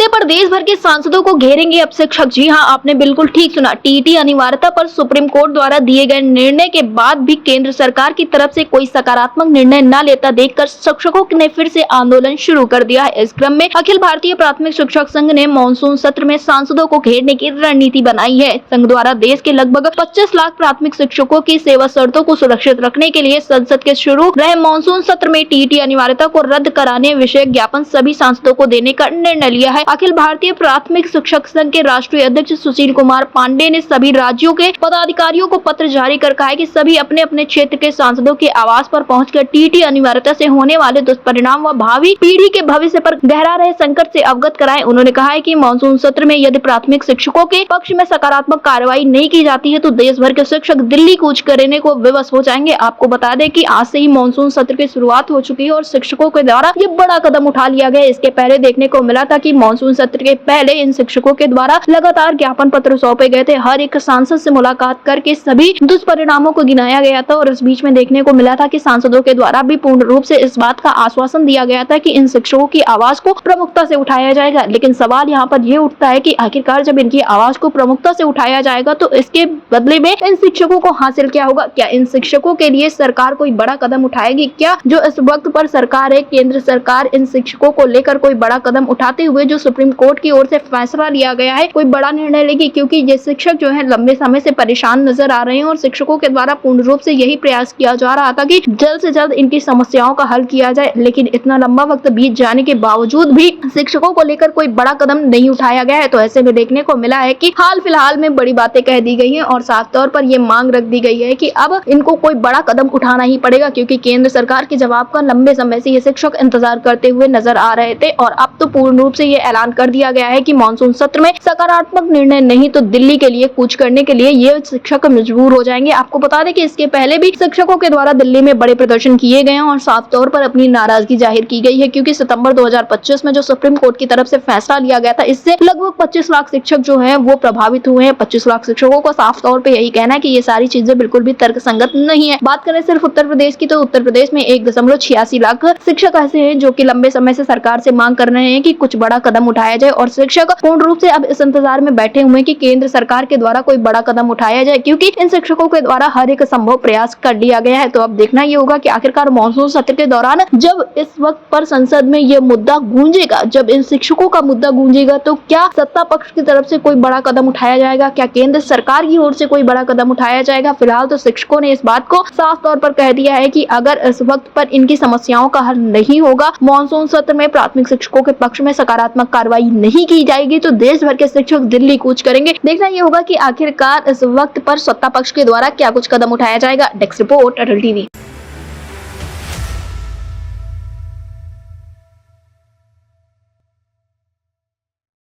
मुद्दे पर देश भर के सांसदों को घेरेंगे अब शिक्षक। जी हां, आपने बिल्कुल ठीक सुना। टीईटी अनिवार्यता पर सुप्रीम कोर्ट द्वारा दिए गए निर्णय के बाद भी केंद्र सरकार की तरफ से कोई सकारात्मक निर्णय न लेता देखकर शिक्षकों ने फिर से आंदोलन शुरू कर दिया है। इस क्रम में अखिल भारतीय प्राथमिक शिक्षक संघ ने मानसून सत्र में सांसदों को घेरने की रणनीति बनाई है। संघ द्वारा देश के लगभग 25 लाख प्राथमिक शिक्षकों की सेवा शर्तों को सुरक्षित रखने के लिए संसद के शुरू रहे मानसून सत्र में टीईटी अनिवार्यता को रद्द कराने विषय ज्ञापन सभी सांसदों को देने का निर्णय लिया है। अखिल भारतीय प्राथमिक शिक्षक संघ के राष्ट्रीय अध्यक्ष सुशील कुमार पांडे ने सभी राज्यों के पदाधिकारियों को पत्र जारी कर कहा है कि सभी अपने अपने क्षेत्र के सांसदों के आवास पर पहुंचकर टीईटी अनिवार्यता से होने वाले दुष्परिणाम व भावी पीढ़ी के भविष्य पर गहरा रहे संकट से अवगत कराएं। उन्होंने कहा है कि मानसून सत्र में यदि प्राथमिक शिक्षकों के पक्ष में सकारात्मक कार्रवाई नहीं की जाती है तो देश भर के शिक्षक दिल्ली कूच करने को विवश हो जाएंगे। आपको बता दें कि आज से ही मानसून सत्र की शुरुआत हो चुकी है और शिक्षकों के द्वारा ये बड़ा कदम उठा लिया गया। इसके पहले देखने को मिला था कि मानसून सत्र के पहले इन शिक्षकों के द्वारा लगातार ज्ञापन पत्र सौंपे गए थे। हर एक सांसद से मुलाकात करके सभी दुष्परिणामों को गिनाया गया था और इस बीच में देखने को मिला था कि सांसदों के द्वारा भी पूर्ण रूप से इस बात का आश्वासन दिया गया था कि इन शिक्षकों की आवाज को प्रमुखता से उठाया जाएगा। लेकिन सवाल यहाँ पर ये उठता है कि आखिरकार जब इनकी आवाज को प्रमुखता से उठाया जाएगा तो इसके बदले में इन शिक्षकों को हासिल क्या होगा? क्या इन शिक्षकों के लिए सरकार कोई बड़ा कदम उठाएगी? क्या जो इस वक्त पर सरकार है, केंद्र सरकार इन शिक्षकों को लेकर कोई बड़ा कदम उठाते हुए जो सुप्रीम कोर्ट की ओर से फैसला लिया गया है कोई बड़ा निर्णय लेगी? क्योंकि ये शिक्षक जो है लंबे समय से परेशान नजर आ रहे हैं और शिक्षकों के द्वारा पूर्ण रूप से यही प्रयास किया जा रहा था कि जल्द से जल्द इनकी समस्याओं का हल किया जाए। लेकिन इतना लंबा वक्त बीत जाने के बावजूद भी शिक्षकों को लेकर कोई बड़ा कदम नहीं उठाया गया है। तो ऐसे में देखने को मिला है कि हाल फिलहाल में बड़ी बातें कह दी गई हैं और साफ तौर पर ये मांग रख दी गई है कि अब इनको कोई बड़ा कदम उठाना ही पड़ेगा, क्योंकि केंद्र सरकार के जवाब का लंबे समय से ये शिक्षक इंतजार करते हुए नजर आ रहे थे। और अब तो पूर्ण रूप से ये ऐलान कर दिया गया है कि मानसून सत्र में सकारात्मक निर्णय नहीं तो दिल्ली के लिए कूच करने के लिए ये शिक्षक मजबूर हो जाएंगे। आपको बता दें कि इसके पहले भी शिक्षकों के द्वारा दिल्ली में बड़े प्रदर्शन किए गए हैं और साफ तौर पर अपनी नाराजगी जाहिर की गई है, क्योंकि सितंबर 2025 में जो सुप्रीम कोर्ट की तरफ से फैसला लिया गया था इससे लगभग 25 लाख शिक्षक जो हैं वो प्रभावित हुए हैं। 25 लाख शिक्षकों को साफ तौर पे यही कहना है कि ये सारी चीजें बिल्कुल भी तर्कसंगत नहीं है। बात करें सिर्फ उत्तर प्रदेश की तो उत्तर प्रदेश में 1.86 लाख शिक्षक ऐसे हैं जो कि लंबे समय से सरकार से मांग कर रहे हैं कि कुछ बड़ा कदम उठाया जाए और शिक्षक पूर्ण रूप से अब इस इंतजार में बैठे हुए कि केंद्र सरकार के द्वारा कोई बड़ा कदम उठाया जाए, क्योंकि इन शिक्षकों के द्वारा हर एक संभव प्रयास कर लिया गया है। तो अब देखना ये होगा कि आखिरकार मानसून सत्र के दौरान जब इस वक्त पर संसद में ये मुद्दा गूंजेगा, जब इन शिक्षकों का मुद्दा गूंजेगा तो क्या सत्ता पक्ष की तरफ से कोई बड़ा कदम उठाया जाएगा? क्या केंद्र सरकार की ओर से कोई बड़ा कदम उठाया जाएगा? फिलहाल तो शिक्षकों ने इस बात को साफ तौर पर कह दिया है कि अगर इस वक्त पर इनकी समस्याओं का हल नहीं होगा, मानसून सत्र में प्राथमिक शिक्षकों के पक्ष में सकारात्मक कार्रवाई नहीं की जाएगी तो देश भर के शिक्षक दिल्ली कूच करेंगे। देखना ये होगा कि आखिरकार इस वक्त पर सत्ता पक्ष के द्वारा क्या कुछ कदम उठाया जाएगा। डेस्क रिपोर्ट, अटल टीवी।